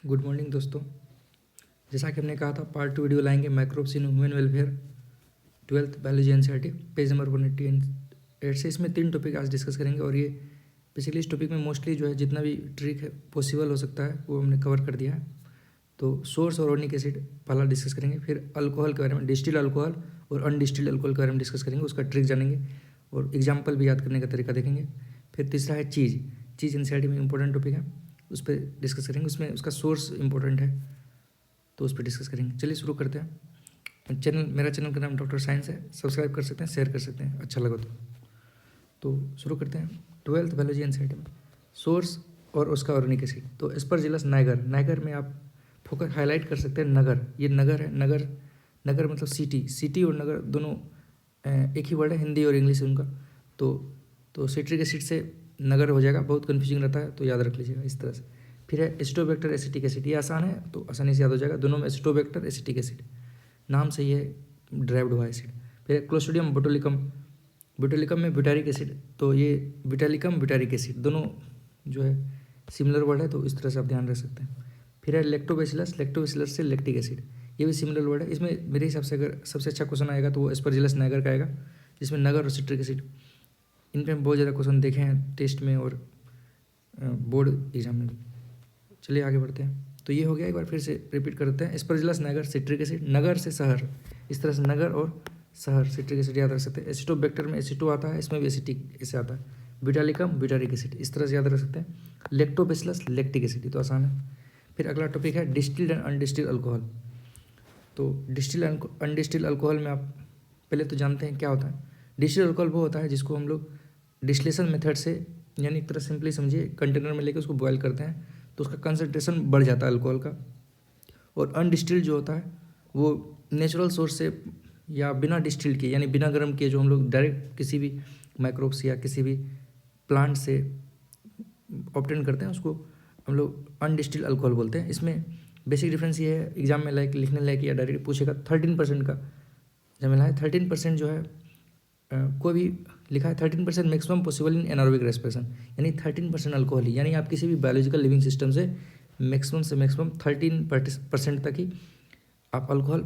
Good morning दोस्तों। जैसा कि हमने कहा था पार्ट 2 वीडियो लाएंगे microbes in human welfare 12th biology NCERT page number 188 से। इसमें 3 टॉपिक आज डिस्कस करेंगे और ये बेसिकली इस टॉपिक में मोस्टली जो है जितना भी ट्रिक है पॉसिबल हो सकता है वो हमने कवर कर दिया है। तो सोर्स और ऑर्गेनिक एसिड पहला डिस्कस करेंगे, फिर अल्कोहल के बारे में, डिस्टिल्ड अल्कोहल और अनडिस्टिल्ड अल्कोहल के बारे में डिस्कस करेंगे, उसका ट्रिक जानेंगे और एग्जाम्पल भी याद करने का तरीका देखेंगे। फिर तीसरा है चीज़ एनसीईआरटी में इंपॉर्टेंट टॉपिक है, उस पर डिस्कस करेंगे, उसमें उसका सोर्स इंपॉर्टेंट है तो उस पर डिस्कस करेंगे। चलिए शुरू करते हैं। मेरा चैनल का नाम डॉक्टर साइंस है, सब्सक्राइब कर सकते हैं, शेयर कर सकते हैं अच्छा लगा तो शुरू करते हैं। 12th बायोलॉजी एनसीईआरटी में सोर्स और उसका ऑर्गेनिक एसिड। तो एस्परजिलस नाइगर में आप फोकस हाईलाइट कर सकते हैं नगर। ये नगर है, नगर मतलब सिटी और नगर दोनों एक ही वर्ड है, हिंदी और इंग्लिश उनका। तो सिट्रिक एसिड से नगर हो जाएगा, बहुत कन्फ्यूजिंग रहता है तो याद रख लीजिएगा इस तरह से। फिर है एसिटोबैक्टर एसिटिक एसिड, ये आसान है तो आसानी से याद हो जाएगा, दोनों में एसिटोबैक्टर एसिटिक एसिड नाम से ये ड्राइव्ड हुआ एसिड। फिर है क्लोस्ट्रिडियम बोटुलिकम में ब्यूटारिक एसिड, तो ये ब्यूटारिक एसिड दोनों जो है सिमिलर वर्ड है तो इस तरह से आप ध्यान रख सकते हैं। फिर है लैक्टोबैसिलस से लैक्टिक एसिड, ये भी सिमिलर वर्ड है। इसमें मेरे हिसाब से अगर सबसे अच्छा क्वेश्चन आएगा तो वो एस्परजिलस नाइगर का आएगा, जिसमें नगर और सिट्रिक एसिड, इन पर हम बहुत ज़्यादा क्वेश्चन देखे हैं टेस्ट में और बोर्ड एग्जाम में भी। चलिए आगे बढ़ते हैं। तो ये हो गया, एक बार फिर से रिपीट करते हैं। एस्परजिलस नाइगर सिट्रिक एसिड, नगर से शहर, इस तरह से नगर और शहर सिट्रिक एसिड याद रख सकते हैं। एसिटोबैक्टर में एसिटो आता है, इसमें भी एसिटिक ऐसे आता है। ब्यूटालिकम ब्यूटारिक एसिड, इस तरह से याद रख सकते हैं। लैक्टोबैसिलस लैक्टिक एसिड, ये तो आसान है। फिर अगला टॉपिक है डिस्टिल्ड एंड अनडिस्टिल्ड अल्कोहल। तो डिस्टिल्ड अनडिस्टिल्ड अल्कोहल में आप पहले तो जानते हैं क्या होता है। डिस्टिल्ड अल्कोहल वो होता है जिसको हम लोग डिस्टिलेशन मेथड से, यानी एक तरह सिंपली समझिए कंटेनर में लेकर उसको बॉयल करते हैं तो उसका कंसनट्रेशन बढ़ जाता है अल्कोहल का। और अनडिस्टिल्ड जो होता है वो नेचुरल सोर्स से या बिना डिस्टिल्ड किए, यानी बिना गर्म किए, जो हम लोग डायरेक्ट किसी भी माइक्रोब्स या किसी भी प्लांट से ऑब्टेन करते हैं उसको हम लोग अनडिस्टिल्ड अल्कोहल बोलते हैं। इसमें बेसिक डिफरेंस ये है, एग्जाम में लाइक लिखने लायक या डायरेक्ट पूछेगा 13% का झमेला है। 13% जो है कोई भी लिखा है 13% maximum possible in anaerobic respiration, यानी 13% अल्कोहल ही, यानी आप किसी भी बायोलॉजिकल लिविंग सिस्टम से मैक्सिमम 13% तक ही आप अल्कोहल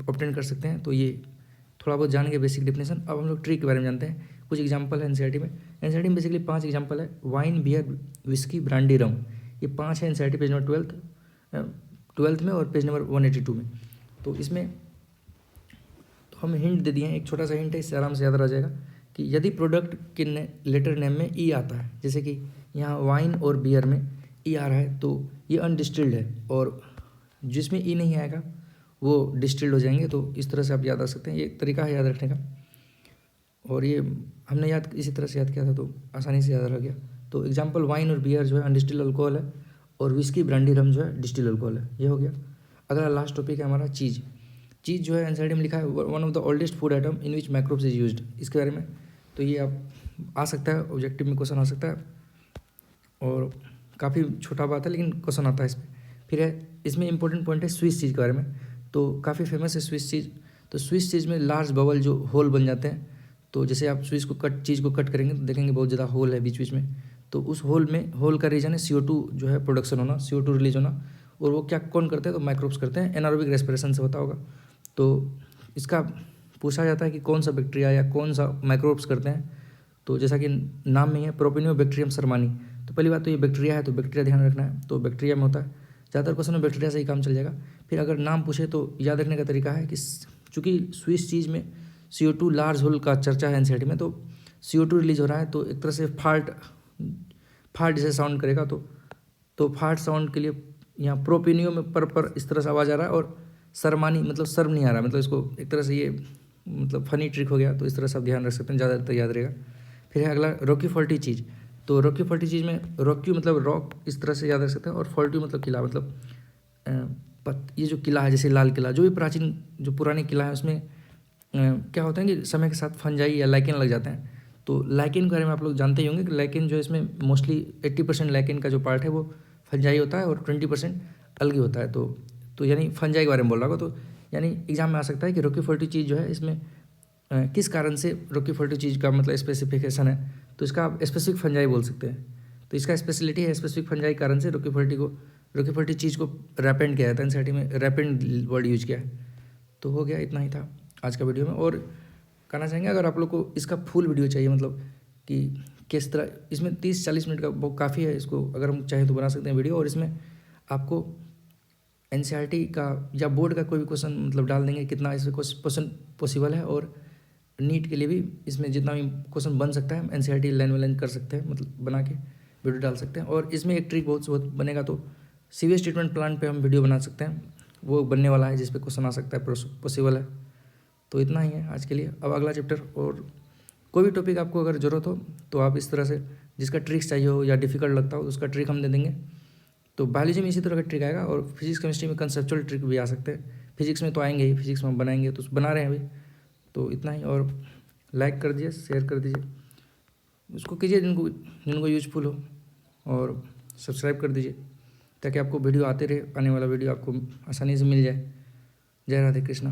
ऑब्टेन कर सकते हैं। तो ये थोड़ा बहुत जान के बेसिक डिफिनेशन। अब हम लोग ट्रिक के बारे में जानते हैं। कुछ एग्जांपल है एनसीईआरटी में बेसिकली 5 एग्जांपल है। वाइन, बियर, विस्की, ब्रांडी, रम, ये 5 है एनसीईआरटी पेज नंबर 12th में और पेज नंबर 182 में। तो इसमें तो हम हिंट दे दिए हैं, एक छोटा सा हिंट है, इससे आराम से याद रह जाएगा कि यदि प्रोडक्ट के लेटर नेम में ई आता है, जैसे कि यहाँ वाइन और बियर में ई आ रहा है तो ये अनडिस्टिल्ड है, और जिसमें ई नहीं आएगा वो डिस्टिल्ड हो जाएंगे। तो इस तरह से आप याद रख सकते हैं, ये तरीका है याद रखने का। और ये हमने इसी तरह से याद किया था तो आसानी से याद रह गया। तो एग्जाम्पल वाइन और बियर जो है अनडिस्टिल्ड अल्कोहल है, और विस्की ब्रांडी रम जो है डिस्टिल्ड अल्कोहल है, ये हो गया। अगला लास्ट टॉपिक है हमारा चीज़ जो है एनसीईआरटी में लिखा है one of the oldest food item in which microbes is used, इसके बारे में। तो ये आप आ सकता है, ऑब्जेक्टिव में क्वेश्चन आ सकता है और काफ़ी छोटा बात है लेकिन क्वेश्चन आता है इसमें। फिर है इसमें इंपॉर्टेंट पॉइंट है स्विस चीज़ के बारे में। तो काफ़ी फेमस है स्विस चीज़। तो स्विस चीज़ में लार्ज बबल जो होल बन जाते हैं, तो जैसे आप चीज़ को कट करेंगे तो देखेंगे बहुत ज़्यादा होल है बीच में। तो उस होल का रीजन है CO2 जो है प्रोडक्शन होना, CO2 रिलीज होना। और वो क्या कौन करते हैं तो माइक्रोब्स करते हैं, एनारोबिक रेस्पिरेशन से होता होगा। तो इसका पूछा जाता है कि कौन सा बैक्टीरिया या कौन सा माइक्रोब्स करते हैं। तो जैसा कि नाम में है प्रोपिनियोबैक्टीरियम शर्मानी, तो पहली बात तो ये बैक्टीरिया है तो बैक्टीरिया ध्यान रखना है, तो बैक्टीरिया में होता है। ज़्यादातर क्वेश्चन में बैक्टीरिया से ही काम चल जाएगा। फिर अगर नाम पूछे तो याद रखने का तरीका है कि चूँकि स्विस चीज़ में CO2 लार्ज होल का चर्चा है एनसीईआरटी में, तो CO2 रिलीज हो रहा है तो एक तरह से फार्ट जैसे साउंड करेगा। तो फार्ट साउंड के लिए यहाँ प्रोपिनियो में पर इस तरह से आवाज़ आ रहा है, और शर्मानी मतलब शर्म नहीं आ रहा, मतलब इसको एक तरह से ये मतलब फनी ट्रिक हो गया। तो इस तरह से आप ध्यान रख सकते हैं, ज़्यादातर याद रहेगा। फिर है अगला रॉकी फॉल्टी चीज़। तो रॉकी फॉल्टी चीज़ में रॉक्यू मतलब रॉक, इस तरह से याद रख सकते हैं, और फॉल्टी मतलब किला, मतलब ये जो किला है जैसे लाल किला, जो भी प्राचीन जो पुरानी किला है उसमें क्या होता है कि समय के साथ फंजाई या लाइकेन लग जाते हैं। तो लाइकेन के बारे में आप लोग जानते ही होंगे कि लाइकेन जो है इसमें मोस्टली 80% लाइकेन का जो पार्ट है वो फंजाई होता है और 20% अलगी होता है। तो यानी फंजाई के बारे में बोल रहा होगा। तो यानी एग्जाम में आ सकता है कि रॉकी फॉल्टी चीज़ जो है इसमें किस कारण से रॉकी फॉल्टी चीज़ का मतलब स्पेसिफिकेशन है, तो इसका आप स्पेसिफिक फंजाई बोल सकते हैं। तो इसका स्पेशलिटी है स्पेसिफिक फंजाई कारण से रॉकी फॉल्टी को रोकेफोर्टी चीज़ को रैपेंड किया जाता है, एनसीईआरटी में रैपेंड वर्ड यूज किया है। तो हो गया, इतना ही था आज का वीडियो में। और कहना चाहेंगे अगर आप लोग को इसका फुल वीडियो चाहिए, मतलब कि किस तरह, इसमें 30-40 मिनट का वो काफ़ी है, इसको अगर हम चाहें तो बना सकते हैं वीडियो। और इसमें आपको एनसीईआरटी का या बोर्ड का कोई भी क्वेश्चन मतलब डाल देंगे, कितना इसमें क्वेश्चन पॉसिबल है, और नीट के लिए भी इसमें जितना भी क्वेश्चन बन सकता है हम एनसीईआरटी लाइन बाई लाइन कर सकते हैं, मतलब बना के वीडियो डाल सकते हैं। और इसमें एक ट्रिक बहुत बनेगा, तो सीवेज ट्रीटमेंट प्लांट पे हम वीडियो बना सकते हैं, वो बनने वाला है जिस पे क्वेश्चन आ सकता है, पॉसिबल है। तो इतना ही है आज के लिए। अब अगला चैप्टर, और कोई भी टॉपिक आपको अगर ज़रूरत हो तो आप इस तरह से, जिसका ट्रिक्स चाहिए हो या डिफिकल्ट लगता हो उसका ट्रिक हम दे देंगे। तो बायोलॉजी में इसी तरह का ट्रिक आएगा, और फिजिक्स केमिस्ट्री में कंसेप्चुअल ट्रिक भी आ सकते हैं। फिजिक्स में तो आएंगे ही, फिजिक्स में हम बनाएंगे, तो बना रहे हैं अभी। तो इतना ही, और लाइक कर दीजिए, शेयर कर दीजिए, उसको कीजिए जिनको यूजफुल हो, और सब्सक्राइब कर दीजिए ताकि आपको वीडियो आते रहे, आने वाला वीडियो आपको आसानी से मिल जाए। जय राधे कृष्णा।